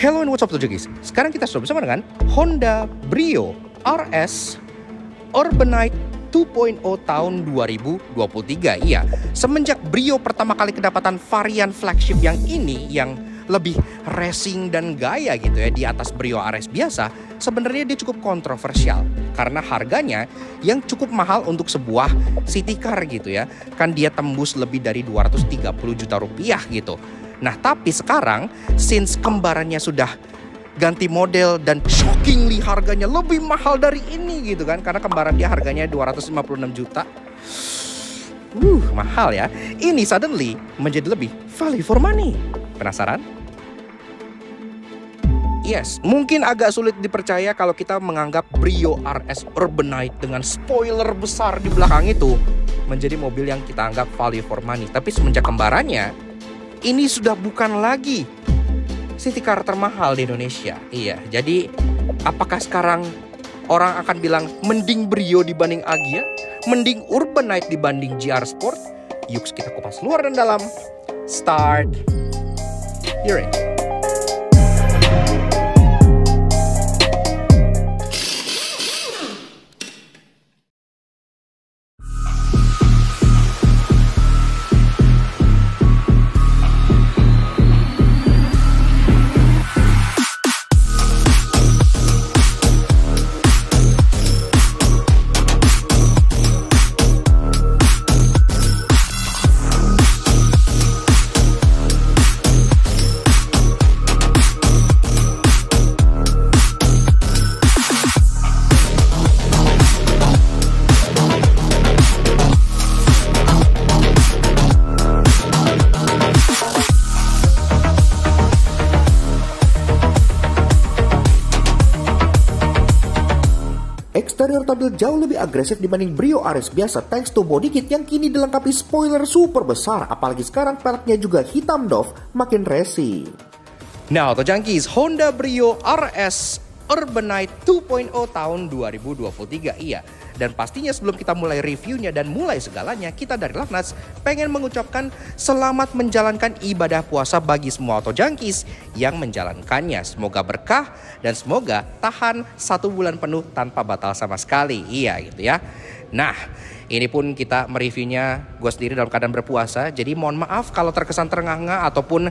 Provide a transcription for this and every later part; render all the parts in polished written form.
Hello and what's up guys. Sekarang kita sudah bersama dengan Honda Brio RS Urbanite 2.0 tahun 2023. Iya, semenjak Brio pertama kali kedapatan varian flagship yang ini yang lebih racing dan gaya gitu ya di atas Brio RS biasa, sebenarnya dia cukup kontroversial karena harganya yang cukup mahal untuk sebuah city car gitu ya. Kan dia tembus lebih dari 230 juta rupiah gitu. Nah, tapi sekarang since kembarannya sudah ganti model dan shockingly harganya lebih mahal dari ini gitu kan, karena kembaran dia harganya 256 juta. Mahal ya. Ini suddenly menjadi lebih value for money. Penasaran? Yes, mungkin agak sulit dipercaya kalau kita menganggap Brio RS Urbanite dengan spoiler besar di belakang itu menjadi mobil yang kita anggap value for money. Tapi semenjak kembarannya, ini sudah bukan lagi city car termahal di Indonesia. Iya, jadi apakah sekarang orang akan bilang mending Brio dibanding Agya? Mending Urbanite dibanding GR Sport? Yuk kita kupas luar dan dalam. Start hearing. Eksterior tampil jauh lebih agresif dibanding Brio RS biasa thanks to body kit yang kini dilengkapi spoiler super besar. Apalagi sekarang peleknya juga hitam doff, makin racing. Nah, Auto Junkies, Honda Brio RS Urbanite 2.0 tahun 2023. Iya, dan pastinya sebelum kita mulai reviewnya dan mulai segalanya, kita dari Laknats pengen mengucapkan selamat menjalankan ibadah puasa bagi semua Auto Junkies yang menjalankannya. Semoga berkah dan semoga tahan 1 bulan penuh tanpa batal sama sekali. Iya gitu ya. Nah, ini pun kita mereviewnya gue sendiri dalam keadaan berpuasa. Jadi mohon maaf kalau terkesan terengah-engah ataupun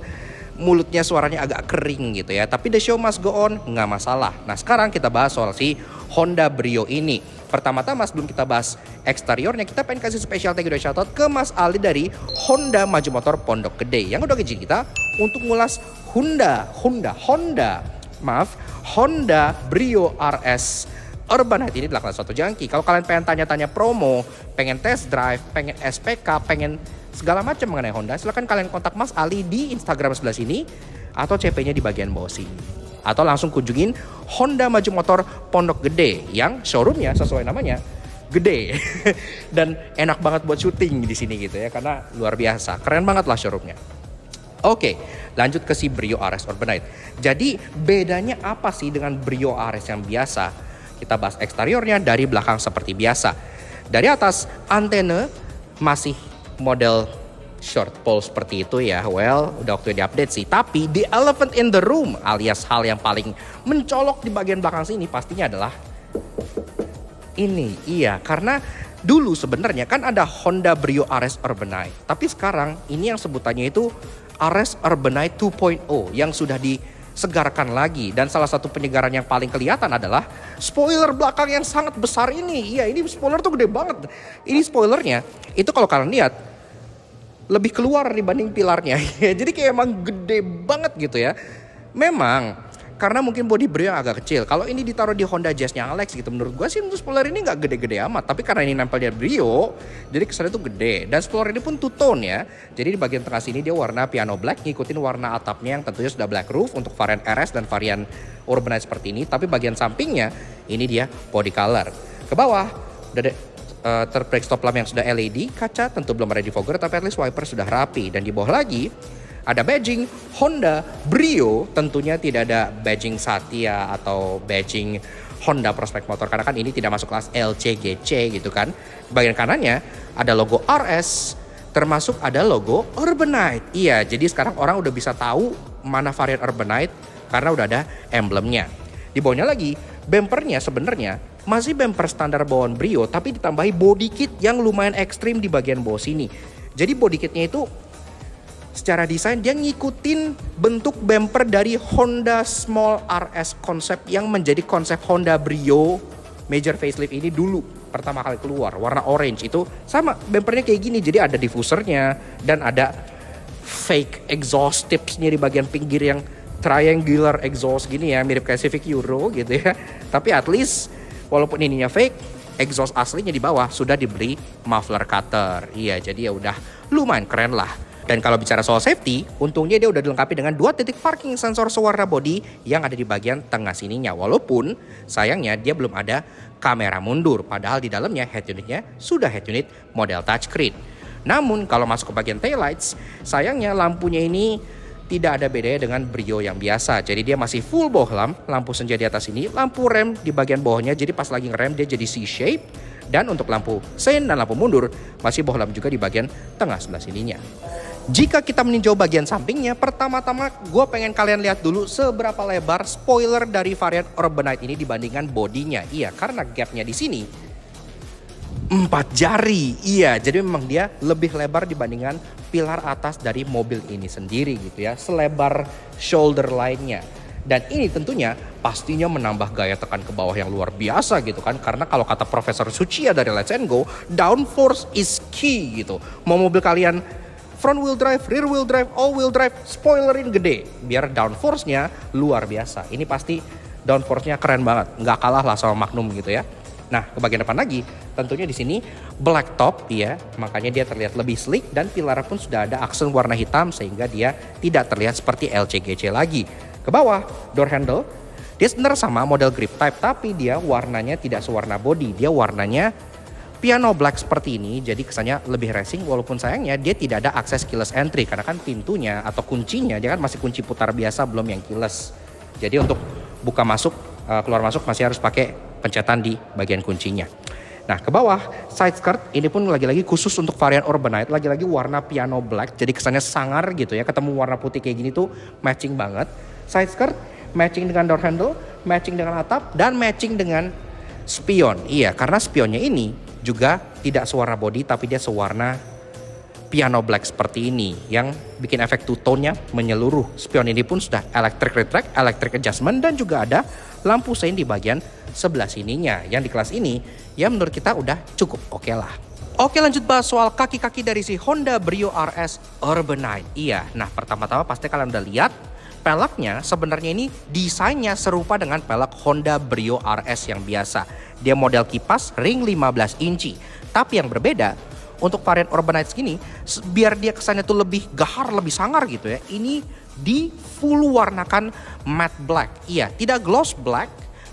mulutnya suaranya agak kering gitu ya. Tapi the show must go on, nggak masalah. Nah, sekarang kita bahas soal si Honda Brio ini. Pertama-tama sebelum kita bahas eksteriornya, kita pengen kasih special thank you dan shoutout ke Mas Ali dari Honda Maju Motor Pondok Gede yang udah izin kita untuk ngulas Honda Brio RS Urbanite ini adalah suatu jangki. Kalau kalian pengen tanya-tanya promo, pengen test drive, pengen SPK, pengen segala macam mengenai Honda, silahkan kalian kontak Mas Ali di Instagram sebelah sini atau CP-nya di bagian bawah sini. Atau langsung kunjungin Honda Maju Motor Pondok Gede yang showroomnya sesuai namanya gede dan enak banget buat syuting di sini gitu ya, karena luar biasa, keren banget lah showroomnya. Oke, lanjut ke si Brio RS Urbanite. Jadi bedanya apa sih dengan Brio RS yang biasa? Kita bahas eksteriornya dari belakang seperti biasa. Dari atas antena masih model short pole seperti itu ya. Well, udah waktu diupdate sih. Tapi the elephant in the room alias hal yang paling mencolok di bagian belakang sini pastinya adalah ini. Iya, karena dulu sebenarnya kan ada Honda Brio RS Urbanite. Tapi sekarang ini yang sebutannya itu RS Urbanite 2.0 yang sudah disegarkan lagi. Dan salah satu penyegaran yang paling kelihatan adalah spoiler belakang yang sangat besar ini. Iya, ini spoiler tuh gede banget. Ini spoilernya itu kalau kalian lihat lebih keluar dibanding pilarnya. Jadi kayak emang gede banget gitu ya. Memang karena mungkin body Brio yang agak kecil. Kalau ini ditaruh di Honda Jazz-nya Alex gitu, menurut gue sih untuk spoiler ini nggak gede-gede amat. Tapi karena ini nempelnya Brio, jadi kesannya tuh gede. Dan spoiler ini pun two tone ya. Jadi di bagian tengah sini dia warna piano black, ngikutin warna atapnya yang tentunya sudah black roof untuk varian RS dan varian Urbanite seperti ini. Tapi bagian sampingnya ini dia body color. Ke bawah udah ada terbrake stop lamp yang sudah LED, kaca tentu belum ada defogger tapi at least wiper sudah rapi. Dan di bawah lagi ada badging Honda Brio, tentunya tidak ada badging Satya atau badging Honda Prospect Motor karena kan ini tidak masuk kelas LCGC gitu kan. Di bagian kanannya ada logo RS, termasuk ada logo Urbanite. Iya, jadi sekarang orang udah bisa tahu mana varian Urbanite, karena udah ada emblemnya. Di bawahnya lagi, bumpernya sebenarnya masih bumper standar bawaan Brio, tapi ditambahi body kit yang lumayan ekstrim di bagian bawah sini. Jadi body kitnya itu secara desain dia ngikutin bentuk bumper dari Honda Small RS Concept yang menjadi konsep Honda Brio major facelift ini dulu pertama kali keluar, warna orange. Itu sama bumpernya kayak gini, jadi ada diffusernya dan ada fake exhaust tipsnya di bagian pinggir yang triangular exhaust gini ya, mirip kayak Civic Euro gitu ya. Tapi at least walaupun ininya fake, exhaust aslinya di bawah sudah diberi muffler cutter. Iya, jadi ya udah lumayan keren lah. Dan kalau bicara soal safety, untungnya dia udah dilengkapi dengan 2 titik parking sensor sewarna body yang ada di bagian tengah sininya. Walaupun sayangnya dia belum ada kamera mundur, padahal di dalamnya head unitnya sudah head unit model touchscreen. Namun kalau masuk ke bagian taillights, sayangnya lampunya ini tidak ada bedanya dengan Brio yang biasa. Jadi dia masih full bohlam, lampu senja di atas ini, lampu rem di bagian bawahnya, jadi pas lagi ngerem dia jadi C-shape. Dan untuk lampu sein dan lampu mundur masih bohlam juga di bagian tengah sebelah sininya. Jika kita meninjau bagian sampingnya, pertama-tama gue pengen kalian lihat dulu seberapa lebar spoiler dari varian Urbanite ini dibandingkan bodinya. Iya, karena gapnya di sini 4 jari. Iya, jadi memang dia lebih lebar dibandingkan pilar atas dari mobil ini sendiri gitu ya, selebar shoulder line-nya. Dan ini tentunya pastinya menambah gaya tekan ke bawah yang luar biasa gitu kan. Karena kalau kata Profesor Suchiya dari Let's and Go, downforce is key gitu. Mau mobil kalian front wheel drive, rear wheel drive, all wheel drive, spoilerin gede biar downforce-nya luar biasa. Ini pasti downforce-nya keren banget, nggak kalah lah sama Magnum gitu ya. Nah, ke bagian depan lagi, tentunya di sini black top ya, makanya dia terlihat lebih sleek dan pilar pun sudah ada aksen warna hitam sehingga dia tidak terlihat seperti LCGC lagi. Ke bawah, door handle, dia sebenarnya sama model grip type, tapi dia warnanya tidak sewarna body, dia warnanya piano black seperti ini, jadi kesannya lebih racing. Walaupun sayangnya dia tidak ada akses keyless entry karena kan pintunya atau kuncinya dia kan masih kunci putar biasa, belum yang keyless. Jadi untuk buka masuk, keluar masuk masih harus pakai pencetan di bagian kuncinya. Nah, ke bawah side skirt ini pun lagi-lagi khusus untuk varian Urbanite, lagi-lagi warna piano black, jadi kesannya sangar gitu ya, ketemu warna putih kayak gini tuh matching banget. Side skirt matching dengan door handle, matching dengan atap, dan matching dengan spion. Iya, karena spionnya ini juga tidak sewarna body tapi dia sewarna piano black seperti ini yang bikin efek two-tone-nya menyeluruh. Spion ini pun sudah electric retract, electric adjustment, dan juga ada lampu sein di bagian sebelah sininya yang di kelas ini ya menurut kita udah cukup oke lah. Oke, lanjut bahas soal kaki-kaki dari si Honda Brio RS Urbanite. Iya, nah pertama-tama pasti kalian udah lihat peleknya sebenarnya ini desainnya serupa dengan pelek Honda Brio RS yang biasa. Dia model kipas ring 15 inci. Tapi yang berbeda untuk varian Urbanite segini, biar dia kesannya tuh lebih gahar, lebih sangar gitu ya. Ini di full warnakan matte black. Iya, tidak gloss black,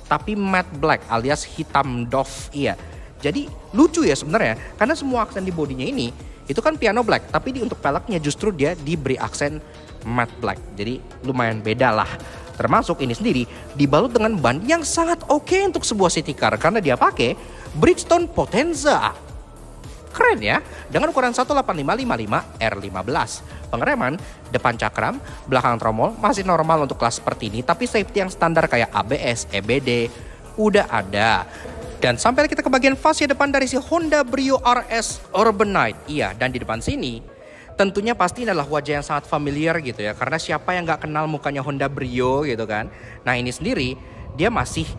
tapi matte black alias hitam doff. Iya. Jadi lucu ya sebenarnya, karena semua aksen di bodinya ini itu kan piano black, tapi untuk peleknya justru dia diberi aksen matte black. Jadi lumayan beda lah. Termasuk ini sendiri dibalut dengan ban yang sangat oke untuk sebuah city car karena dia pakai Bridgestone Potenza. Keren ya, dengan ukuran 18555 R15. Pengereman depan cakram, belakang tromol masih normal untuk kelas seperti ini, tapi safety yang standar kayak ABS, EBD udah ada. Dan sampai kita ke bagian fascia depan dari si Honda Brio RS Urbanite. Iya, dan di depan sini tentunya pasti adalah wajah yang sangat familiar gitu ya, karena siapa yang nggak kenal mukanya Honda Brio gitu kan. Nah, ini sendiri dia masih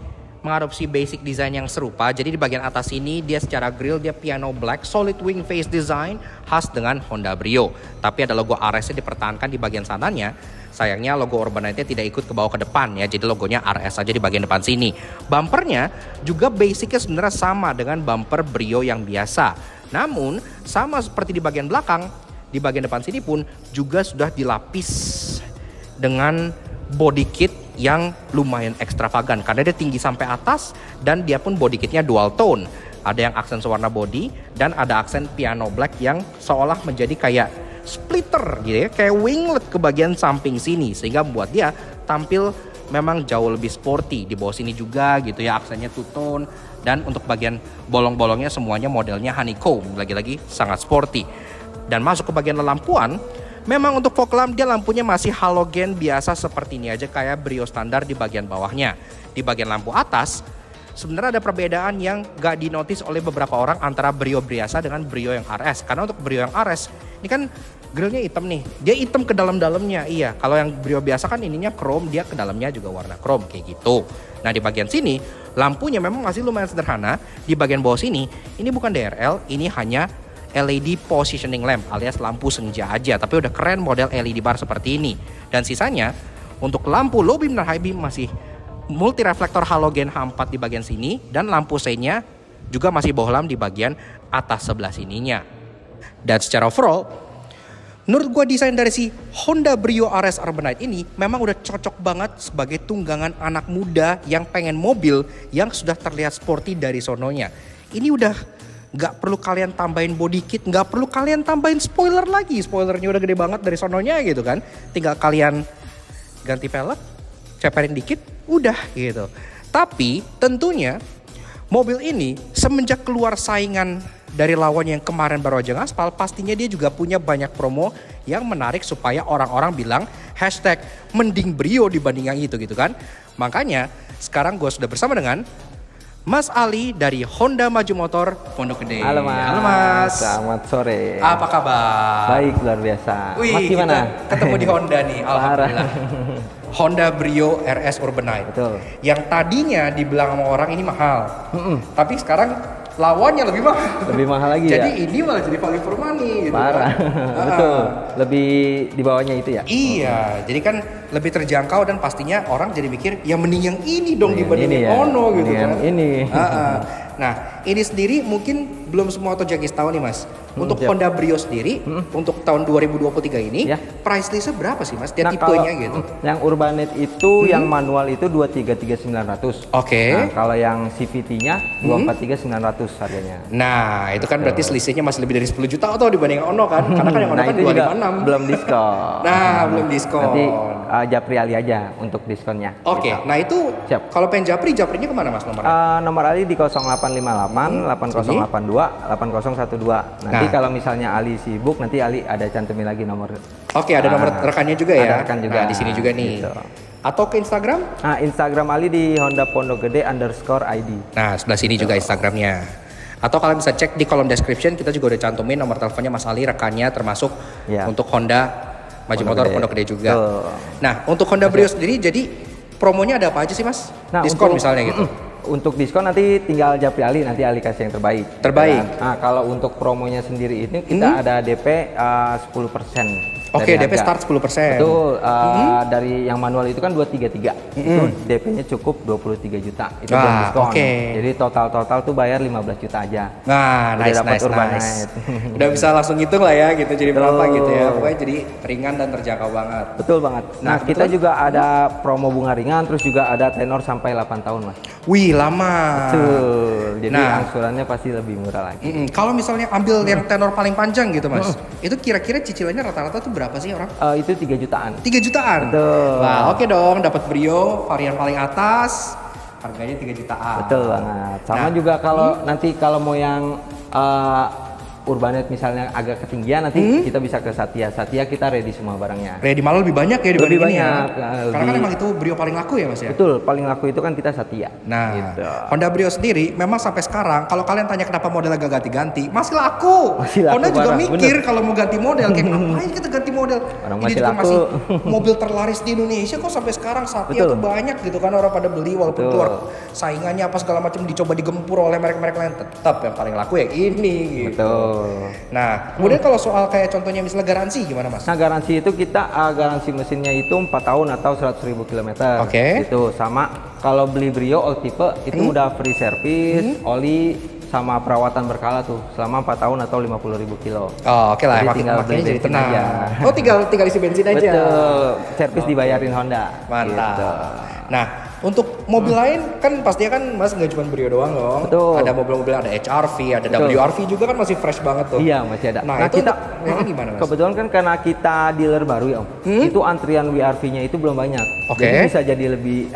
mengadopsi basic design yang serupa. Jadi di bagian atas ini dia secara grill dia piano black solid wing face design khas dengan Honda Brio. Tapi ada logo RS-nya dipertahankan di bagian sananya. Sayangnya logo Urbanite-nya tidak ikut ke bawah ke depan ya. Jadi logonya RS aja di bagian depan sini. Bumpernya juga basicnya sebenarnya sama dengan bumper Brio yang biasa. Namun sama seperti di bagian belakang, di bagian depan sini pun juga sudah dilapis dengan body kit yang lumayan ekstravagan karena dia tinggi sampai atas dan dia pun body kitnya dual tone. Ada yang aksen sewarna body dan ada aksen piano black yang seolah menjadi kayak splitter gitu ya, kayak winglet ke bagian samping sini sehingga membuat dia tampil memang jauh lebih sporty. Di bawah sini juga gitu ya, aksennya two tone, dan untuk bagian bolong-bolongnya semuanya modelnya honeycomb, lagi-lagi sangat sporty. Dan masuk ke bagian lampuan, memang untuk fog lamp dia lampunya masih halogen biasa seperti ini aja kayak Brio standar di bagian bawahnya. Di bagian lampu atas sebenarnya ada perbedaan yang gak dinotis oleh beberapa orang antara Brio biasa dengan Brio yang RS. Karena untuk Brio yang RS ini kan grillnya hitam nih, dia hitam ke dalam-dalamnya. Iya, kalau yang Brio biasa kan ininya chrome, dia ke dalamnya juga warna chrome kayak gitu. Nah di bagian sini lampunya memang masih lumayan sederhana. Di bagian bawah sini ini bukan DRL, ini hanya LED positioning lamp alias lampu senja aja, tapi udah keren model LED bar seperti ini. Dan sisanya untuk lampu low beam dan high beam masih multi reflektor halogen H4 di bagian sini, dan lampu seinnya juga masih bohlam di bagian atas sebelah sininya. Dan secara overall, menurut gua desain dari si Honda Brio RS Urbanite ini memang udah cocok banget sebagai tunggangan anak muda yang pengen mobil yang sudah terlihat sporty dari sononya. Ini udah nggak perlu kalian tambahin body kit, nggak perlu kalian tambahin spoiler lagi. Spoilernya udah gede banget dari sononya gitu kan. Tinggal kalian ganti pelek, ceperin dikit, udah gitu. Tapi tentunya mobil ini semenjak keluar saingan dari lawan yang kemarin baru aja ngaspal, pastinya dia juga punya banyak promo yang menarik supaya orang-orang bilang hashtag mending Brio dibanding yang itu gitu kan. Makanya sekarang gue sudah bersama dengan Mas Ali dari Honda Maju Motor Pondok Gede. Halo Mas. Halo Mas. Selamat sore. Apa kabar? Baik, luar biasa. Wih, Mas gimana? Kita ketemu di Honda nih, alhamdulillah. Honda Brio RS Urbanite. Betul. Yang tadinya dibilang sama orang ini mahal. Tapi sekarang lawannya lebih mahal. Lebih mahal lagi jadi ya? ini malah jadi value for money gitu. Parah. Kan? Betul. Lebih di bawahnya itu ya? Iya, jadi kan lebih terjangkau dan pastinya orang jadi mikir ya mending yang ini dong dibanding ini yang ya. ono gitu Mending kan. yang ini. Nah, ini sendiri mungkin belum semua Autojunkies tahu nih Mas. Untuk siap. Honda Brio sendiri untuk tahun 2023 ini Ya. price listnya berapa sih Mas? Dia Nah, tipenya kalau gitu. yang Urbanite itu yang manual itu 233.900. Oke. Nah, kalau yang CVT-nya 243.900 harganya. Nah, itu kan berarti selisihnya masih lebih dari 10 juta atau dibanding yang ono kan? Karena kan yang ono Nah, kan itu juga 256. belum diskon. Nah, belum diskon. Nanti Japri Ali aja untuk diskonnya. Oke, Gitu. nah itu Siap. kalau pengen Japrinya kemana Mas nomornya? Nomor Ali di 0858 8082 8012. Nanti Nah. kalau misalnya Ali sibuk, nanti Ali ada cantumin lagi nomor. Oke, ada nomor rekannya juga ya. Ada rekan juga. Nah, di sini juga nih. Gitu. Atau ke Instagram? Nah, Instagram Ali di Honda Pondok Gede _ID. Nah, sebelah sini juga Instagramnya. Atau kalian bisa cek di kolom description, kita juga udah cantumin nomor teleponnya Mas Ali, rekannya termasuk Ya. untuk Honda Maju Motor Pondok Gede juga. Betul. Nah, untuk Honda Brio sendiri jadi promonya ada apa aja sih Mas? Nah, Diskon untuk- misalnya gitu. Untuk diskon nanti tinggal Japri Ali, nanti Ali kasih yang terbaik. Terbaik. Gitu kan. Nah, kalau untuk promonya sendiri ini kita ada DP 10%. Oke, dari DP harga. start 10%. Betul, dari yang manual itu kan 233. Itu DP-nya cukup 23 juta. Itu belum Wah, diskon. oke. Jadi total tuh bayar 15 juta aja. Nah, Udah nice, dapat nice, Urbanite. nice. Udah bisa langsung hitung lah ya gitu, jadi berapa Betul. gitu ya. Pokoknya jadi ringan dan terjangkau banget. Betul banget. Nah, Nah, kita kebetulan- juga ada promo bunga ringan, terus juga ada tenor sampai 8 tahun, Mas. Wih, lama. Betul. Jadi Nah. angsurannya pasti lebih murah lagi. Kalau misalnya ambil yang tenor paling panjang gitu Mas, itu kira-kira cicilannya rata-rata tuh berapa sih orang? Itu 3 jutaan. 3 jutaan? Betul. Wah, oke dong, dapat Brio varian paling atas, harganya 3 jutaan. Betul banget. Sama Nah, juga kalau nanti kalau mau yang Urbanite misalnya agak ketinggian, nanti kita bisa ke Satya. Satya kita ready semua barangnya. Ready malah lebih banyak ya dibanding Lebih ini ya. banyak, Karena kan lebih- emang itu Brio paling laku ya Mas ya? Betul, paling laku itu kan kita Satya. Nah, Gitu. Honda Brio sendiri memang sampai sekarang kalau kalian tanya kenapa modelnya gak ganti-ganti, masih laku. Masih laku Honda juga parah, mikir kalau mau ganti model, kayak ngapain kita ganti model? Orang Ini masih juga laku. masih mobil terlaris di Indonesia kok sampai sekarang Satya Betul. tuh banyak gitu kan orang pada beli walaupun Betul. keluar saingannya apa segala macam dicoba digempur oleh merek-merek lain, tetap yang paling laku yang ini gitu. Betul. Nah, kemudian kalau soal kayak contohnya misalnya garansi gimana Mas? Nah, garansi itu kita garansi mesinnya itu 4 tahun atau 100.000 kilometer. Oke. Itu sama kalau beli Brio all tipe itu udah free service, oli sama perawatan berkala tuh selama 4 tahun atau 50.000 kilo. Oh, oke lah, Jadi tinggal makanya beli jadi bensin tenang. aja. Oh, tinggal isi bensin aja. Betul, servis dibayarin Honda. Mantap. Gitu. Nah, untuk mobil lain kan pastinya kan Mas nggak cuma Brio doang dong. Betul. Ada mobil-mobil, ada HRV, ada Betul. WRV juga kan masih fresh banget tuh. Iya, masih ada. Nah, itu kita yang gimana Mas? kebetulan kan karena kita dealer baru ya Om. Itu antrian WRV-nya itu belum banyak. Oke. Jadi bisa jadi lebih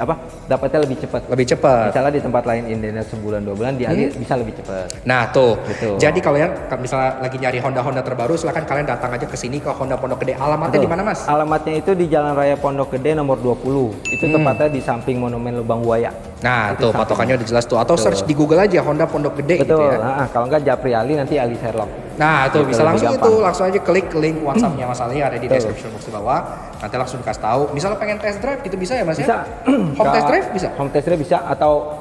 dapatnya lebih cepat. Lebih cepat. Misalnya di tempat lain Indonesia sebulan 2 bulan di Ali bisa lebih cepat. Nah tuh, Betul. jadi kalian misalnya lagi nyari Honda terbaru, silakan kalian datang aja ke sini ke Honda Pondok Gede. Alamatnya di mana Mas? Alamatnya itu di Jalan Raya Pondok Gede nomor 20. Itu tepatnya di samping Monumen Lubang Buaya. Nah Itu tuh patokannya udah jelas tuh. Atau search di Google aja Honda Pondok Gede gitu Betul. ya. Kalau enggak Japri Ali nanti Ali Sherlock. Nah tuh Gitu, bisa lebih langsung gampang. langsung aja klik link WhatsApp-nya Mas Ali ada di Betul. description box di bawah. Nanti langsung dikasih tahu. Misalnya pengen test drive itu bisa ya Mas Bisa. ya? Home test drive bisa? Home test drive bisa atau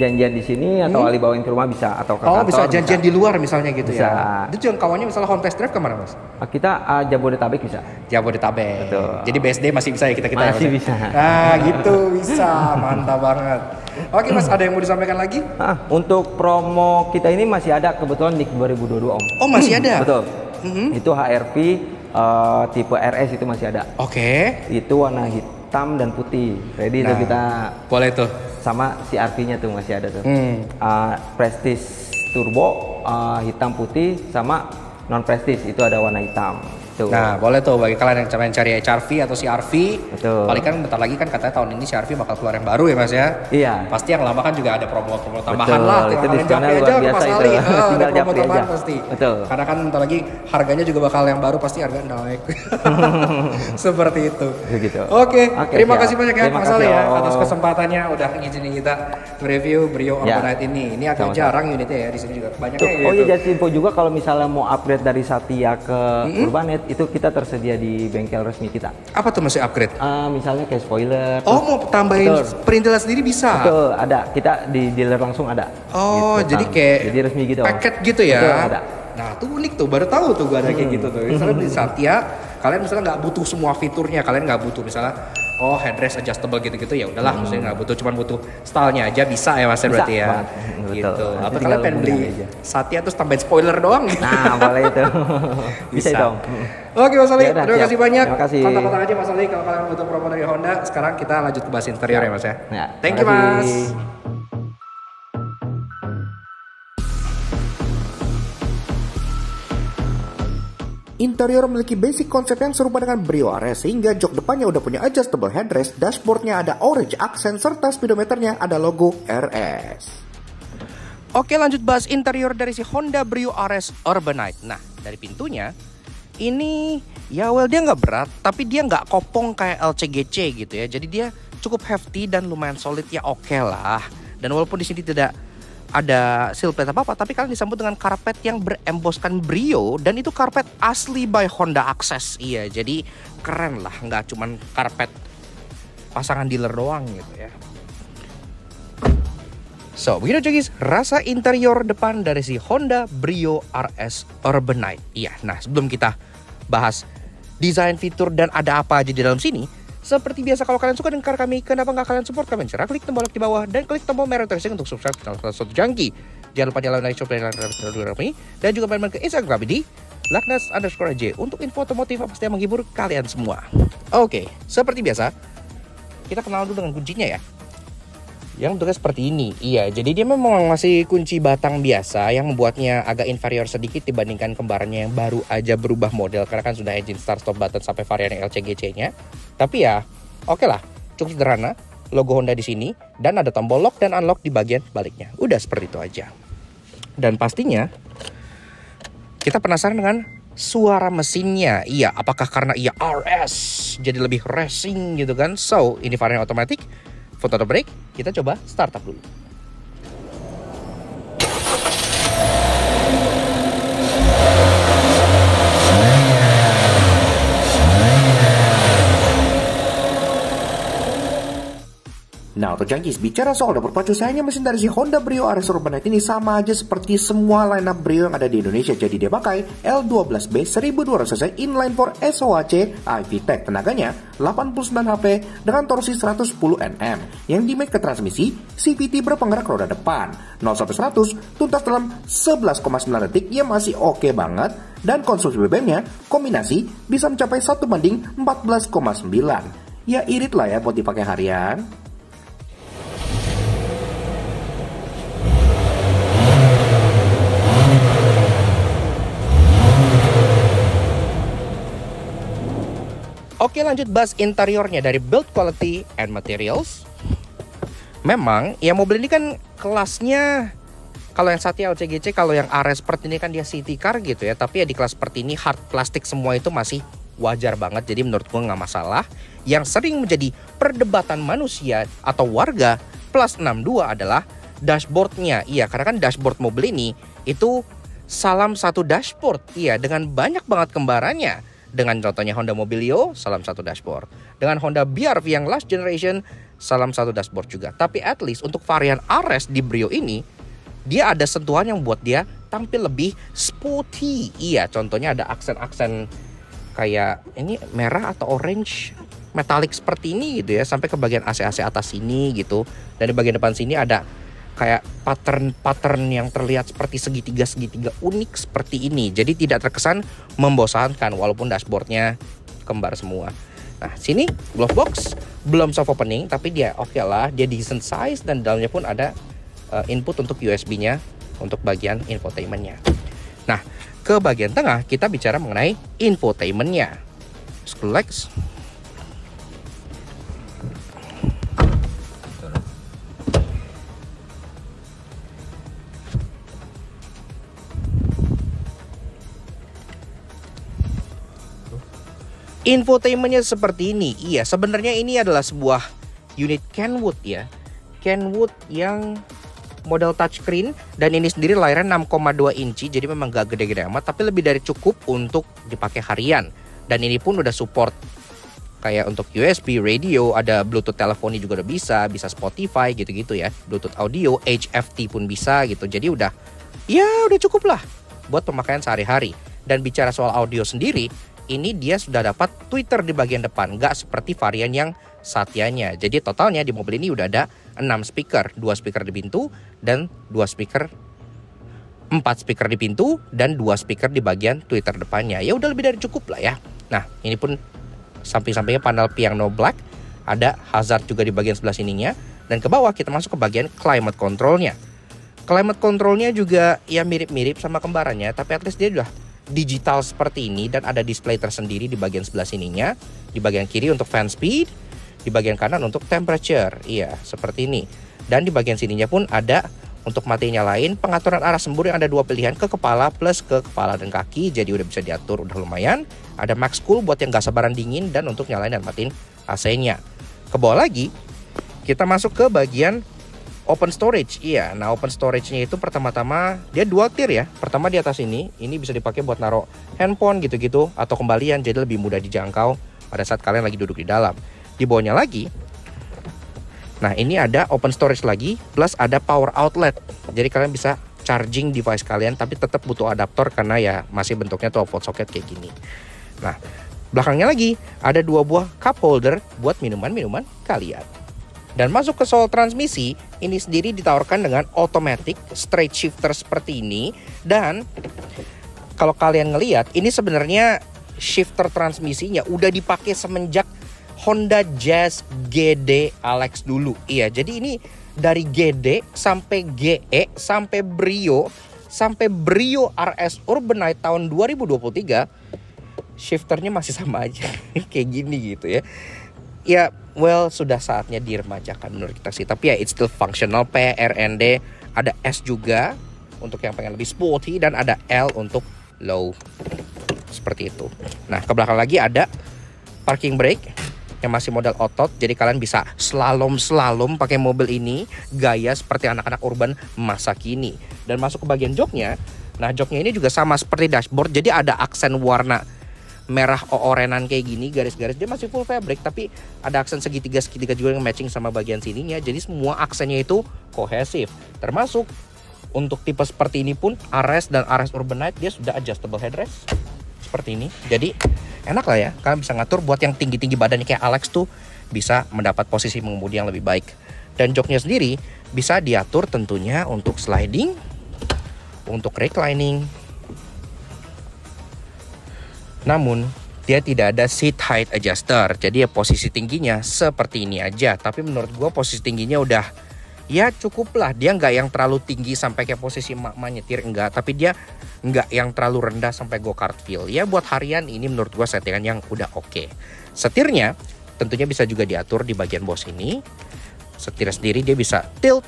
janjian di sini atau Ali bawain ke rumah bisa atau ke kantor. Bisa janjian di luar misalnya gitu Bisa. ya. Itu jangkauannya misalnya home test drive kemana Mas? Kita Jabodetabek bisa. Jabodetabek. Betul. Jadi BSD masih bisa ya kita ya, Masih Mas ya? bisa. Nah gitu bisa, mantap banget. Oke Mas, ada yang mau disampaikan lagi? Untuk promo kita ini masih ada kebetulan di 2022 Om. Oh masih ada? Betul. Itu HRV tipe RS itu masih ada. Oke. Itu warna hitam dan putih. Ready tuh kita Boleh tuh. sama CR-V-nya tuh masih ada tuh. Prestige Turbo hitam putih sama non Prestige itu ada warna hitam. Tuh. Nah boleh tuh bagi kalian yang cari HRV atau CR-V. Betul. Paling kan bentar lagi kan katanya tahun ini CR-V bakal keluar yang baru ya Mas ya. Iya. Pasti yang lama kan juga ada promo-promo tambahan Betul, lah. itu Tinggal diskonnya kalian luar japri aja ke biasa Mas itu. Ali. Ada Tinggal promo japri tambahan aja. pasti. Betul. Karena kan bentar lagi harganya juga bakal yang baru pasti harga naik. Seperti itu. Begitu. Oke, terima siap. kasih banyak ya Terima Mas kasih, Ali ya Om. atas kesempatannya udah ngizinin kita review Brio Ya. Urbanite ini. Ini agak Sama-sama. jarang unitnya ya di sini juga banyak Tuh, ya. oh iya, jadi info juga kalau misalnya mau upgrade dari Satya ke Urbanet itu kita tersedia di bengkel resmi kita. Apa tuh masih upgrade? Misalnya kayak spoiler. Oh mau tambahin Betul. perintilan sendiri bisa? Betul, ada. Kita di dealer langsung ada. Oh Gitu, jadi Tam. kayak jadi resmi gitu. paket gitu ya? Betul, ada. Nah tuh unik tuh, baru tahu tuh gue ada kayak gitu tuh. Misalnya di Satya, kalian misalnya nggak butuh semua fiturnya, kalian nggak butuh misalnya headrest adjustable gitu-gitu ya udahlah, maksudnya nggak butuh, cuman butuh stylenya aja bisa ya Mas Bisa berarti ya. banget. Betul. Gitu. Nanti Atau tinggal kalian pengen beli hubungi aja. Satya terus tambahin spoiler doang gitu. Nah, boleh itu. Bisa dong. Oke Mas Ali, Yaudah, terima siap. kasih banyak. Terima kasih. Kontak-kontak aja Mas Ali kalau kalian butuh promo dari Honda. Sekarang kita lanjut ke bahas interior ya Mas ya. Ya, Thank you terima Mas. kasih. Interior memiliki basic konsep yang serupa dengan Brio RS sehingga jok depannya udah punya adjustable headrest, dashboardnya ada orange accent serta speedometernya ada logo RS. Oke lanjut bahas interior dari si Honda Brio RS Urbanite. Nah dari pintunya ini ya dia nggak berat tapi dia nggak kopong kayak LCGC gitu ya. Jadi dia cukup hefty dan lumayan solid ya oke lah. Dan walaupun di sini tidak ada seal plate apa-apa tapi kalian disambut dengan karpet yang beremboskan Brio dan itu karpet asli by Honda Access. Iya jadi keren lah, nggak cuman karpet pasangan dealer doang gitu ya. So, begitu guys, rasa interior depan dari si Honda Brio RS Urbanite. Iya, nah sebelum kita bahas desain, fitur, dan ada apa aja di dalam sini, seperti biasa kalau kalian suka dengan karya kami, kenapa nggak kalian support kami? Cara klik tombol like di bawah dan klik tombol merah terusing untuk subscribe channel Satu Jangki. Jangan lupa nyalain like, subscribe, dan juga main-main ke Instagram di Laknas_J untuk info otomotif pasti yang menghibur kalian semua. Oke, seperti biasa, kita kenal dulu dengan kuncinya ya. Yang bentuknya seperti ini. Iya, jadi dia memang masih kunci batang biasa yang membuatnya agak inferior sedikit dibandingkan kembarannya yang baru aja berubah model karena kan sudah engine start stop button sampai varian LCGC-nya. Tapi ya, oke lah, cukup sederhana. Logo Honda di sini dan ada tombol lock dan unlock di bagian baliknya. Udah seperti itu aja. Dan pastinya kita penasaran dengan suara mesinnya. Iya, apakah karena ia RS jadi lebih racing gitu kan? So, ini varian otomatis. Foto atau break, kita coba startup dulu. Nah, untuk Junkies, bicara soal dapur pacu, sayangnya mesin dari si Honda Brio RS Urbanite ini sama aja seperti semua lineup Brio yang ada di Indonesia. Jadi dia pakai L12B 1200cc inline 4 SOHC iVTEC. Tenaganya 89 HP dengan torsi 110 Nm yang dimake ke transmisi CVT berpenggerak roda depan. 0-100 tuntas dalam 11,9 detik yang masih oke banget. Dan konsumsi BBM-nya kombinasi bisa mencapai 1:14,9. Ya irit lah ya buat dipakai harian. Oke, lanjut bahas interiornya. Dari build quality and materials, memang ya mobil ini kan kelasnya, kalau yang Satya LCGC, kalau yang RS seperti ini kan dia city car gitu ya. Tapi ya di kelas seperti ini hard plastik semua itu masih wajar banget. Jadi menurut gue nggak masalah. Yang sering menjadi perdebatan manusia atau warga plus 62 adalah dashboardnya. Iya, karena kan dashboard mobil ini itu salam satu dashboard. Iya, dengan banyak banget kembarannya. Dengan contohnya Honda Mobilio, salam satu dashboard. Dengan Honda BR-V yang last generation, salam satu dashboard juga. Tapi at least untuk varian RS di Brio ini, dia ada sentuhan yang buat dia tampil lebih sporty. Iya, contohnya ada aksen-aksen kayak ini merah atau orange metallic seperti ini gitu ya, sampai ke bagian AC-AC atas sini gitu. Dan di bagian depan sini ada kayak pattern yang terlihat seperti segitiga unik seperti ini. Jadi tidak terkesan membosankan walaupun dashboardnya kembar semua. Nah, sini glove box belum soft opening, tapi dia oke lah, dia decent size dan dalamnya pun ada input untuk USB-nya untuk bagian infotainmentnya. Nah, ke bagian tengah kita bicara mengenai infotainmentnya. Screw legs. Infotainmentnya seperti ini. Iya, sebenarnya ini adalah sebuah unit Kenwood ya. Kenwood yang model touchscreen, dan ini sendiri layarnya 6,2 inci, jadi memang gak gede-gede amat, tapi lebih dari cukup untuk dipakai harian. Dan ini pun udah support kayak untuk USB, radio, ada Bluetooth teleponi juga udah bisa Spotify gitu-gitu ya, Bluetooth audio, HFT pun bisa gitu. Jadi udah cukup lah buat pemakaian sehari-hari. Dan bicara soal audio sendiri, ini dia sudah dapat tweeter di bagian depan, nggak seperti varian yang Satyanya. Jadi totalnya di mobil ini udah ada 6 speaker, 2 speaker di pintu dan 4 speaker di pintu dan 2 speaker di bagian tweeter depannya. Ya udah lebih dari cukup lah ya. Nah, ini pun samping-sampingnya panel piano black, ada hazard juga di bagian sebelah sininya, dan ke bawah kita masuk ke bagian climate controlnya. Climate controlnya juga ya mirip-mirip sama kembarannya, tapi at least dia udah digital seperti ini dan ada display tersendiri di bagian sebelah sininya. Di bagian kiri untuk fan speed, di bagian kanan untuk temperature. Iya, seperti ini. Dan di bagian sininya pun ada untuk mati nyalain, pengaturan arah sembur yang ada 2 pilihan, ke kepala plus ke kepala dan kaki. Jadi udah bisa diatur, udah lumayan. Ada max cool buat yang gak sabaran dingin dan untuk nyalain dan matiin AC-nya. Ke bawah lagi kita masuk ke bagian open storage. Iya, nah open storage-nya itu pertama-tama dia 2 tier ya. Pertama di atas ini bisa dipakai buat naruh handphone gitu-gitu atau kembalian, jadi lebih mudah dijangkau pada saat kalian lagi duduk di dalam. Di bawahnya lagi, nah ini ada open storage lagi plus ada power outlet. Jadi kalian bisa charging device kalian, tapi tetap butuh adaptor karena ya masih bentuknya 12 volt socket kayak gini. Nah, belakangnya lagi ada 2 buah cup holder buat minuman-minuman kalian. Dan masuk ke soal transmisi, ini sendiri ditawarkan dengan automatic straight shifter seperti ini. Dan kalau kalian ngelihat, ini sebenarnya shifter transmisinya udah dipakai semenjak Honda Jazz GD Alex dulu. Iya, jadi ini dari GD sampai GE sampai Brio RS Urbanite tahun 2023, shifternya masih sama aja kayak gini gitu ya. Ya, well, sudah saatnya diremajakan menurut kita sih. Tapi ya it's still functional. P, R, N, D. Ada S juga untuk yang pengen lebih sporty, dan ada L untuk low. Seperti itu. Nah, ke belakang lagi ada parking brake yang masih model otot. Jadi kalian bisa slalom pakai mobil ini, gaya seperti anak-anak urban masa kini. Dan masuk ke bagian joknya. Nah, joknya ini juga sama seperti dashboard. Jadi ada aksen warna merah orenan kayak gini, garis-garis. Dia masih full fabric, tapi ada aksen segitiga juga yang matching sama bagian sininya. Jadi semua aksennya itu kohesif. Termasuk untuk tipe seperti ini pun, RS dan RS Urbanite, dia sudah adjustable headrest seperti ini. Jadi enak lah ya, kalian bisa ngatur buat yang tinggi-tinggi badannya kayak Alex tuh bisa mendapat posisi mengemudi yang lebih baik. Dan joknya sendiri bisa diatur tentunya untuk sliding, untuk reclining. Namun dia tidak ada seat height adjuster, jadi ya posisi tingginya seperti ini aja. Tapi menurut gue posisi tingginya udah ya cukup lah. Dia nggak yang terlalu tinggi sampai kayak posisi emak nyetir, enggak. Tapi dia nggak yang terlalu rendah sampai go-kart feel. Ya buat harian ini menurut gua settingan yang udah oke. Setirnya tentunya bisa juga diatur di bagian bawah sini. Setir sendiri dia bisa tilt,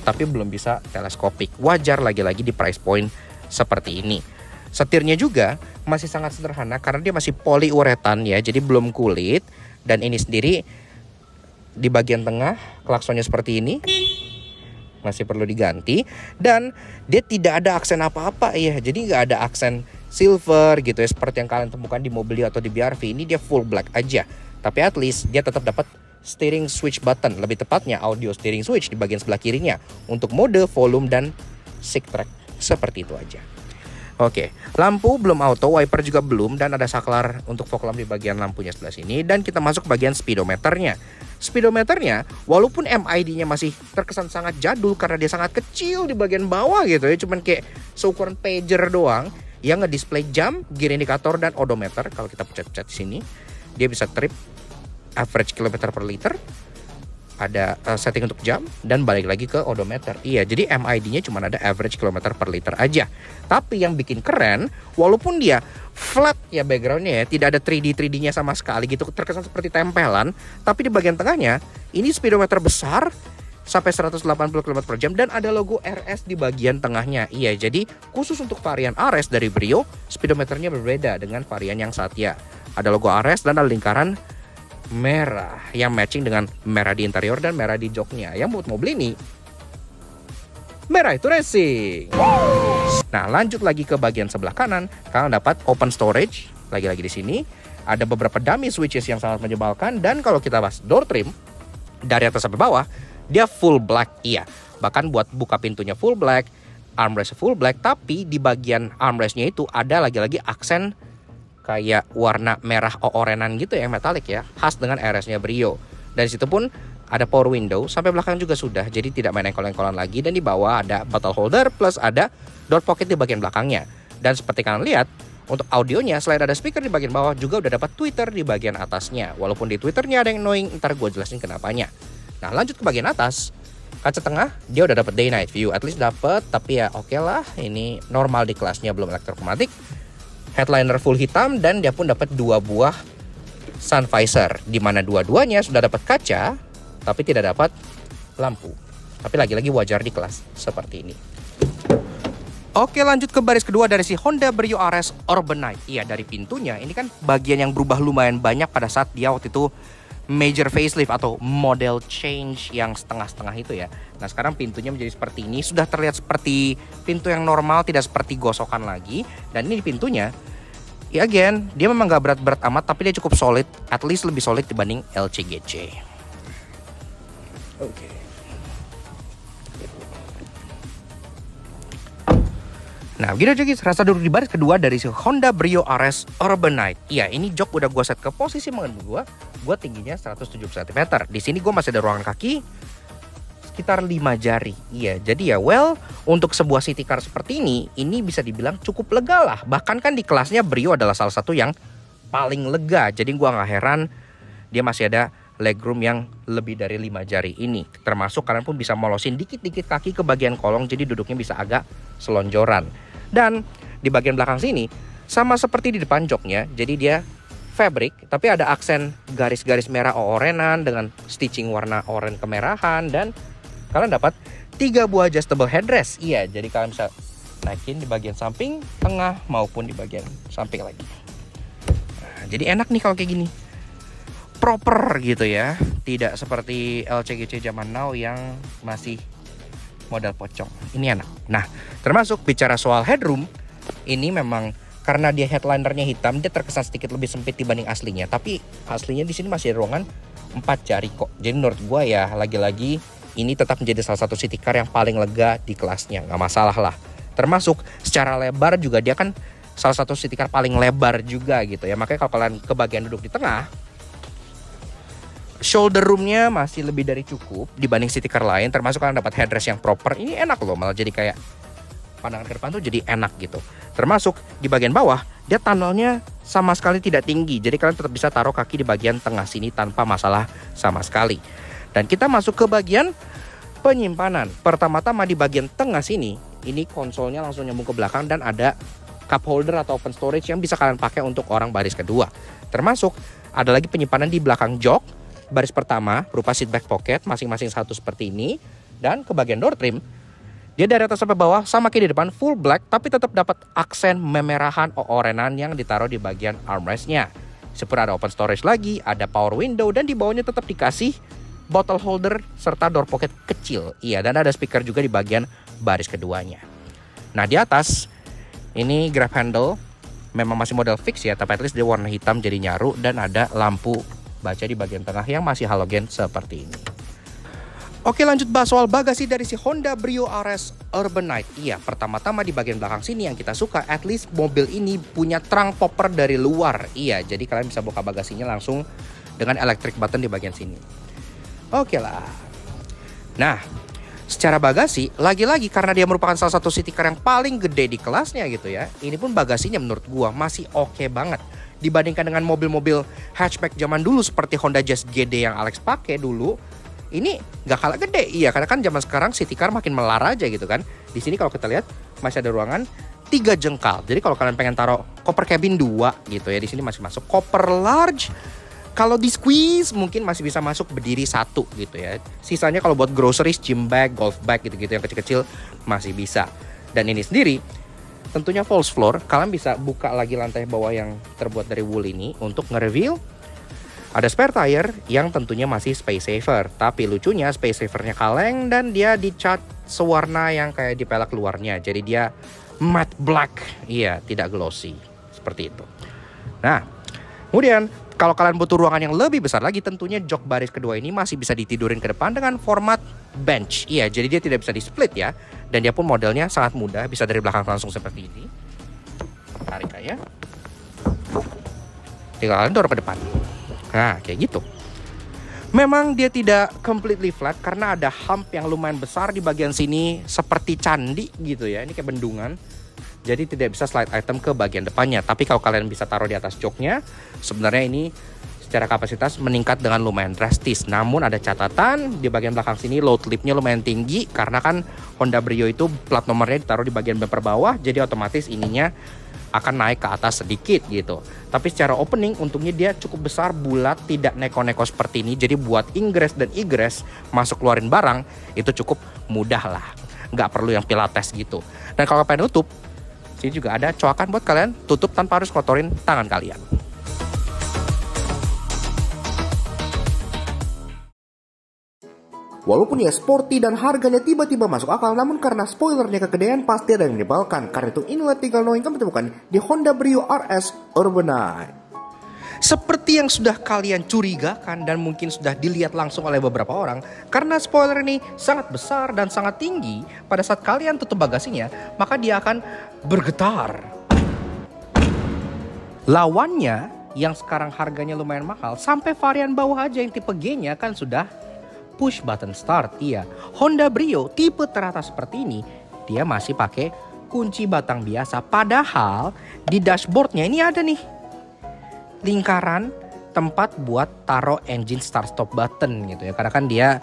tapi belum bisa teleskopik. Wajar lagi-lagi di price point seperti ini. Setirnya juga masih sangat sederhana karena dia masih poliuretan ya, jadi belum kulit. Dan ini sendiri di bagian tengah klaksonnya seperti ini, masih perlu diganti. Dan dia tidak ada aksen apa-apa ya, jadi nggak ada aksen silver gitu ya seperti yang kalian temukan di Mobilio atau di BRV. Ini dia full black aja, tapi at least dia tetap dapat steering switch button, lebih tepatnya audio steering switch di bagian sebelah kirinya untuk mode, volume, dan seek track. Seperti itu aja. Oke, lampu belum auto, wiper juga belum, dan ada saklar untuk fog lamp di bagian lampunya sebelah sini. Dan kita masuk ke bagian speedometernya. Speedometernya, walaupun MID-nya masih terkesan sangat jadul karena dia sangat kecil di bagian bawah gitu ya, cuman kayak seukuran pager doang, yang nge-display jam, gear indikator, dan odometer. Kalau kita pencet-pencet di sini, dia bisa trip average kilometer per liter, ada setting untuk jam, dan balik lagi ke odometer. Iya, jadi MID-nya cuma ada average kilometer per liter aja. Tapi yang bikin keren, walaupun dia flat ya backgroundnya ya, tidak ada 3D-nya sama sekali gitu, terkesan seperti tempelan. Tapi di bagian tengahnya, ini speedometer besar sampai 180 km per jam, dan ada logo RS di bagian tengahnya. Iya, jadi khusus untuk varian RS dari Brio, speedometernya berbeda dengan varian yang Satya. Ada logo RS dan ada lingkaran merah yang matching dengan merah di interior dan merah di joknya. Yang buat mobil ini merah itu racing. Nah, lanjut lagi ke bagian sebelah kanan, kalian dapat open storage. Lagi-lagi di sini ada beberapa dummy switches yang sangat menyebalkan. Dan kalau kita bahas door trim dari atas sampai bawah, dia full black. Iya, bahkan buat buka pintunya full black, armrest full black. Tapi di bagian armrestnya itu ada lagi-lagi aksen kayak warna merah orenan gitu ya, metalik ya, khas dengan RS-nya Brio. Dan situ pun ada power window, sampai belakang juga sudah, jadi tidak main engkol-engkolan lagi. Dan di bawah ada bottle holder plus ada door pocket di bagian belakangnya. Dan seperti kalian lihat, untuk audionya selain ada speaker di bagian bawah, juga udah dapat tweeter di bagian atasnya. Walaupun di twitternya ada yang annoying, ntar gue jelasin kenapanya. Nah, lanjut ke bagian atas, kaca tengah dia udah dapat day night view, at least dapat. Tapi ya oke lah, ini normal di kelasnya, belum elektromatik. Headliner full hitam, dan dia pun dapat 2 buah sun visor, di mana dua-duanya sudah dapat kaca tapi tidak dapat lampu. Tapi lagi-lagi wajar di kelas seperti ini. Oke, lanjut ke baris kedua dari si Honda Brio RS Urbanite. Iya, dari pintunya ini kan bagian yang berubah lumayan banyak pada saat dia waktu itu major facelift atau model change yang setengah-setengah itu ya. Nah, sekarang pintunya menjadi seperti ini, sudah terlihat seperti pintu yang normal, tidak seperti gosokan lagi. Dan ini pintunya, ya again, dia memang gak berat-berat amat, tapi dia cukup solid, at least lebih solid dibanding LCGC. Oke. Nah, begitu aja guys, rasa duduk di baris kedua dari si Honda Brio RS Urbanite. Iya, ini jok udah gue set ke posisi mengenai gue tingginya 170 cm. Di sini gue masih ada ruangan kaki sekitar 5 jari. Iya, jadi ya well, untuk sebuah city car seperti ini bisa dibilang cukup lega lah. Bahkan kan di kelasnya Brio adalah salah satu yang paling lega. Jadi gue gak heran dia masih ada legroom yang lebih dari 5 jari ini. Termasuk kalian pun bisa molosin dikit-dikit kaki ke bagian kolong, jadi duduknya bisa agak selonjoran. Dan di bagian belakang sini sama seperti di depan joknya, jadi dia fabric tapi ada aksen garis-garis merah orenan dengan stitching warna oranye kemerahan. Dan kalian dapat 3 buah adjustable headrest. Iya, jadi kalian bisa naikin di bagian samping, tengah maupun di bagian samping lagi. Nah, jadi enak nih kalau kayak gini, proper gitu ya, tidak seperti LCGC zaman now yang masih modal pocong. Ini enak. Nah, termasuk bicara soal headroom, ini memang karena dia headlinernya hitam, dia terkesan sedikit lebih sempit dibanding aslinya. Tapi aslinya di sini masih ada ruangan 4 jari kok. Jadi menurut gue ya, lagi-lagi ini tetap menjadi salah satu city car yang paling lega di kelasnya, nggak masalah lah. Termasuk secara lebar juga dia kan salah satu city car paling lebar juga gitu ya. Makanya kalau kalian ke bagian duduk di tengah, shoulder roomnya masih lebih dari cukup dibanding city car lain. Termasuk kalian dapat headrest yang proper. Ini enak loh, malah jadi kayak pandangan ke depan tuh jadi enak gitu. Termasuk di bagian bawah, dia tunnelnya sama sekali tidak tinggi. Jadi kalian tetap bisa taruh kaki di bagian tengah sini tanpa masalah sama sekali. Dan kita masuk ke bagian Penyimpanan. Pertama-tama di bagian tengah sini, ini konsolnya langsung nyambung ke belakang dan ada cup holder atau open storage yang bisa kalian pakai untuk orang baris kedua. Termasuk ada lagi penyimpanan di belakang jok. Baris pertama berupa seat back pocket, masing-masing satu seperti ini. Dan ke bagian door trim, dia dari atas sampai bawah sama kayak di depan full black, tapi tetap dapat aksen memerahan orenan yang ditaruh di bagian armrestnya. Seperti ada open storage lagi, ada power window, dan di bawahnya tetap dikasih bottle holder serta door pocket kecil. Iya, dan ada speaker juga di bagian baris keduanya. Nah, di atas ini grab handle memang masih model fix ya, tapi at least dia warna hitam jadi nyaru, dan ada lampu baca di bagian tengah yang masih halogen seperti ini. Oke, lanjut bahas soal bagasi dari si Honda Brio RS Urbanite. Iya, pertama-tama di bagian belakang sini yang kita suka, at least mobil ini punya trunk popper dari luar. Iya, jadi kalian bisa buka bagasinya langsung dengan electric button di bagian sini. Oke lah. Nah, secara bagasi, lagi-lagi karena dia merupakan salah satu city car yang paling gede di kelasnya gitu ya. Ini pun bagasinya menurut gua masih oke banget. Dibandingkan dengan mobil-mobil hatchback zaman dulu seperti Honda Jazz GD yang Alex pakai dulu, ini gak kalah gede. Iya, karena kan zaman sekarang city car makin melar aja gitu kan. Di sini kalau kita lihat masih ada ruangan 3 jengkal. Jadi kalau kalian pengen taruh koper cabin 2 gitu ya, di sini masih masuk. Koper large, kalau di squeeze mungkin masih bisa masuk berdiri 1 gitu ya. Sisanya kalau buat groceries, gym bag, golf bag gitu-gitu yang kecil-kecil masih bisa. Dan ini sendiri tentunya false floor. Kalian bisa buka lagi lantai bawah yang terbuat dari wool ini untuk nge-reveal ada spare tire yang tentunya masih space saver. Tapi lucunya space savernya kaleng dan dia dicat sewarna yang kayak di pelek luarnya. Jadi dia matte black. Iya, tidak glossy. Seperti itu. Nah, kemudian kalau kalian butuh ruangan yang lebih besar lagi, tentunya jok baris kedua ini masih bisa ditidurin ke depan dengan format bench. Iya, jadi dia tidak bisa di split ya. Dan dia pun modelnya sangat mudah, bisa dari belakang langsung seperti ini. Tarik aja. Tinggal kalian dorong ke depan. Nah, kayak gitu. Memang dia tidak completely flat karena ada hump yang lumayan besar di bagian sini seperti candi gitu ya. Ini kayak bendungan. Jadi tidak bisa slide item ke bagian depannya. Tapi kalau kalian bisa taruh di atas joknya, sebenarnya ini secara kapasitas meningkat dengan lumayan drastis. Namun ada catatan di bagian belakang sini load lipnya lumayan tinggi. Karena kan Honda Brio itu plat nomornya ditaruh di bagian bumper bawah. Jadi otomatis ininya akan naik ke atas sedikit gitu. Tapi secara opening untungnya dia cukup besar, bulat, tidak neko-neko seperti ini. Jadi buat ingress dan egress masuk keluarin barang itu cukup mudah lah. Nggak perlu yang pilates gitu. Dan kalau pengen tutup, sini juga ada coakan buat kalian tutup tanpa harus kotorin tangan kalian. Walaupun ya sporty dan harganya tiba-tiba masuk akal, namun karena spoilernya kegedean pasti ada yang menyebalkan. Karena itu inilah tinggal knowing kamu temukan di Honda Brio RS Urbanite. Seperti yang sudah kalian curigakan dan mungkin sudah dilihat langsung oleh beberapa orang, karena spoiler ini sangat besar dan sangat tinggi, pada saat kalian tutup bagasinya, maka dia akan bergetar. Lawannya yang sekarang harganya lumayan mahal, sampai varian bawah aja yang tipe G-nya kan sudah push button start. Iya, Honda Brio tipe teratas seperti ini, dia masih pakai kunci batang biasa. Padahal di dashboardnya ini ada nih lingkaran tempat buat taruh engine start stop button gitu ya. Karena kan dia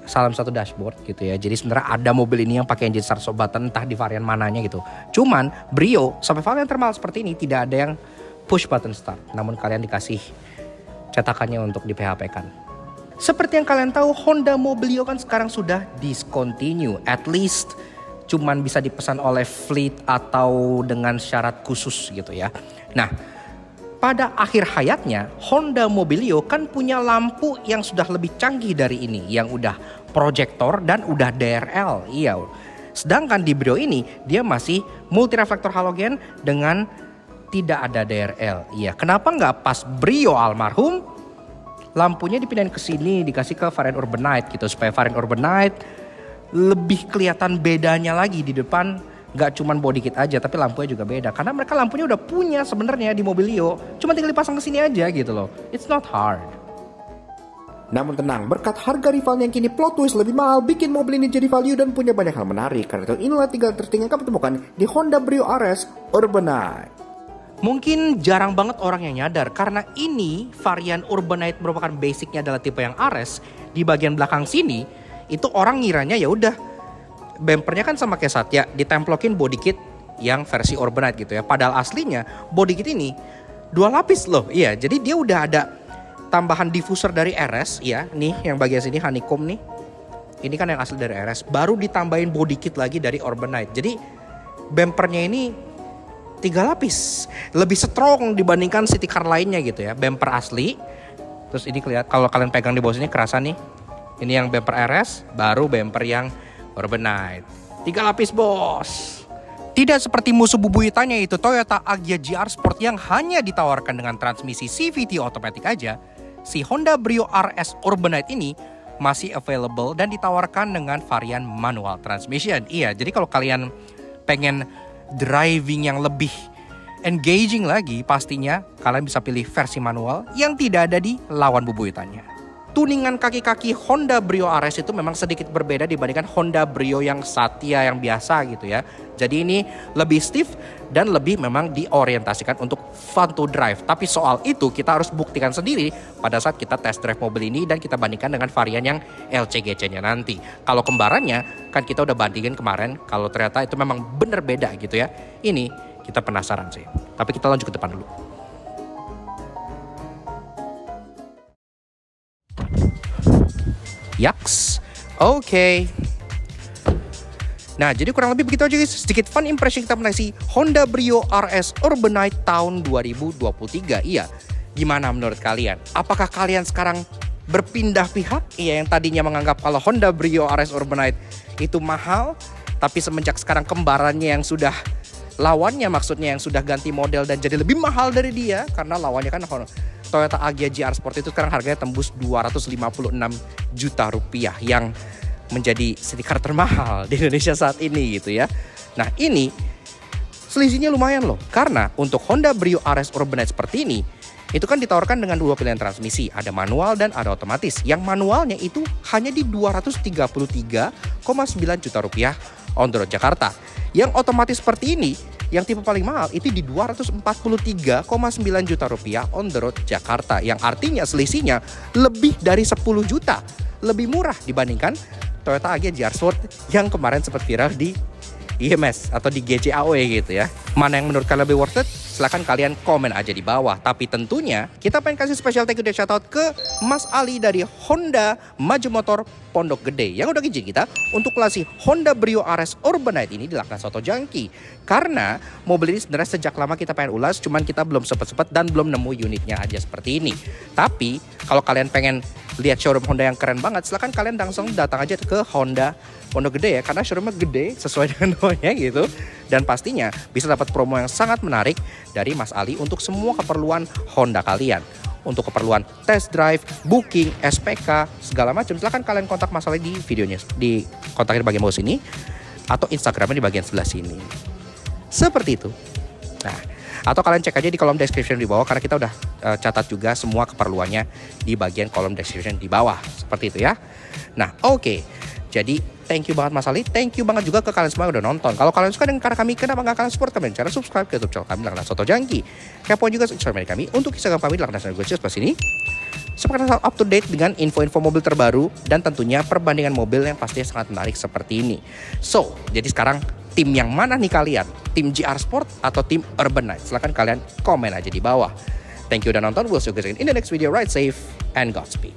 salah satu dashboard gitu ya. Jadi sebenarnya ada mobil ini yang pakai engine start stop button entah di varian mananya gitu. Cuman Brio sampai varian termahal seperti ini tidak ada yang push button start. Namun kalian dikasih cetakannya untuk di PHP-kan. Seperti yang kalian tahu, Honda Mobilio kan sekarang sudah discontinue. At least cuman bisa dipesan oleh fleet atau dengan syarat khusus gitu ya. Nah, pada akhir hayatnya, Honda Mobilio kan punya lampu yang sudah lebih canggih dari ini. Yang udah proyektor dan udah DRL. Iya. Sedangkan di Brio ini, dia masih multi reflektor halogen dengan tidak ada DRL. Iya. Kenapa nggak pas Brio almarhum, lampunya dipindahin ke sini, dikasih ke varian Urbanite gitu. Supaya varian Urbanite lebih kelihatan bedanya lagi di depan. Gak cuman body kit aja, tapi lampunya juga beda. Karena mereka lampunya udah punya sebenarnya di Mobilio. Cuma tinggal dipasang ke sini aja gitu loh. It's not hard. Namun tenang, berkat harga rivalnya yang kini plot twist lebih mahal, bikin mobil ini jadi value dan punya banyak hal menarik. Karena itu inilah 3 tertinggi yang kamu temukan di Honda Brio RS Urbanite. Mungkin jarang banget orang yang nyadar. Karena ini varian Urbanite merupakan basicnya adalah tipe yang RS. Di bagian belakang sini, itu orang ngiranya ya udah bempernya kan sama kayak Satya, ditemplokin body kit yang versi Urbanite gitu ya. Padahal aslinya body kit ini 2 lapis loh. Iya, jadi dia udah ada tambahan diffuser dari RS ya. Nih yang bagian sini honeycomb nih. Ini kan yang asli dari RS, baru ditambahin body kit lagi dari Urbanite. Jadi bempernya ini 3 lapis, lebih strong dibandingkan city car lainnya gitu ya. Bemper asli. Terus ini kelihatan kalau kalian pegang di bawah sini kerasa nih. Ini yang bemper RS, baru bemper yang Urbanite. 3 lapis bos. Tidak seperti musuh bubuyutannya itu Toyota Agya GR Sport yang hanya ditawarkan dengan transmisi CVT otomatis aja. Si Honda Brio RS Urbanite ini masih available dan ditawarkan dengan varian manual transmission. Iya, jadi kalau kalian pengen driving yang lebih engaging lagi, pastinya kalian bisa pilih versi manual yang tidak ada di lawan bubuyutannya. Tuningan kaki-kaki Honda Brio RS itu memang sedikit berbeda dibandingkan Honda Brio yang Satya yang biasa gitu ya. Jadi ini lebih stiff dan lebih memang diorientasikan untuk fun to drive. Tapi soal itu kita harus buktikan sendiri pada saat kita test drive mobil ini dan kita bandingkan dengan varian yang LCGC-nya nanti. Kalau kembarannya kan kita udah bandingin kemarin, kalau ternyata itu memang bener beda gitu ya. Ini kita penasaran sih. Tapi kita lanjut ke depan dulu. Yaks, oke. Nah, jadi kurang lebih begitu aja guys. Sedikit fun impression kita mengenai si Honda Brio RS Urbanite tahun 2023. Iya, gimana menurut kalian? Apakah kalian sekarang berpindah pihak? Iya, yang tadinya menganggap kalau Honda Brio RS Urbanite itu mahal, tapi semenjak sekarang kembarannya yang sudah lawannya, maksudnya yang sudah ganti model dan jadi lebih mahal dari dia, karena lawannya kan Toyota Agya GR Sport itu sekarang harganya tembus 256 juta rupiah yang menjadi city car termahal di Indonesia saat ini gitu ya. Nah ini selisihnya lumayan loh, karena untuk Honda Brio RS Urbanite seperti ini itu kan ditawarkan dengan 2 pilihan transmisi, ada manual dan ada otomatis. Yang manualnya itu hanya di 233,9 juta rupiah on the road Jakarta. Yang otomatis seperti ini, yang tipe paling mahal itu di 243,9 juta rupiah on the road Jakarta. Yang artinya selisihnya lebih dari 10 juta. Lebih murah dibandingkan Toyota Agya GR Sport yang kemarin sempat viral di IMS atau di GCAW gitu ya. Mana yang menurut kalian lebih worth it? Silahkan kalian komen aja di bawah. Tapi tentunya kita pengen kasih special thank you dan shout out ke Mas Ali dari Honda Maju Motor Pondok Gede yang udah izin kita untuk klasi Honda Brio RS Urbanite ini di Lakna Soto Jangki. Karena mobil ini sebenarnya sejak lama kita pengen ulas, cuman kita belum sempet-sempet dan belum nemu unitnya aja seperti ini. Tapi kalau kalian pengen lihat showroom Honda yang keren banget, silahkan kalian langsung datang aja ke Honda Pondok Gede ya, karena showroomnya gede sesuai dengan namanya gitu. Dan pastinya bisa dapat promo yang sangat menarik dari Mas Ali untuk semua keperluan Honda kalian. Untuk keperluan test drive, booking, SPK, segala macam, silahkan kalian kontak Mas Ali di videonya, di kontaknya di bagian bawah sini, atau Instagramnya di bagian sebelah sini. Seperti itu. Nah, atau kalian cek aja di kolom description di bawah, karena kita udah catat juga semua keperluannya di bagian kolom description di bawah. Seperti itu ya. Nah, oke. Jadi thank you banget Mas Ali, thank you banget juga ke kalian semua yang udah nonton. Kalau kalian suka dengan karya kami, kenapa nggak kalian support kami? Cara subscribe ke YouTube channel kami Lakna Soto Jangki. Kepoin juga Instagram kami untuk Instagram kami Lakna Soto Jangki sebelah sini. Supaya up to date dengan info-info mobil terbaru dan tentunya perbandingan mobil yang pastinya sangat menarik seperti ini. So, jadi sekarang tim yang mana nih kalian? Tim GR Sport atau tim Urbanite? Silahkan kalian komen aja di bawah. Thank you udah nonton, we'll see you guys in the next video. Ride safe and Godspeed.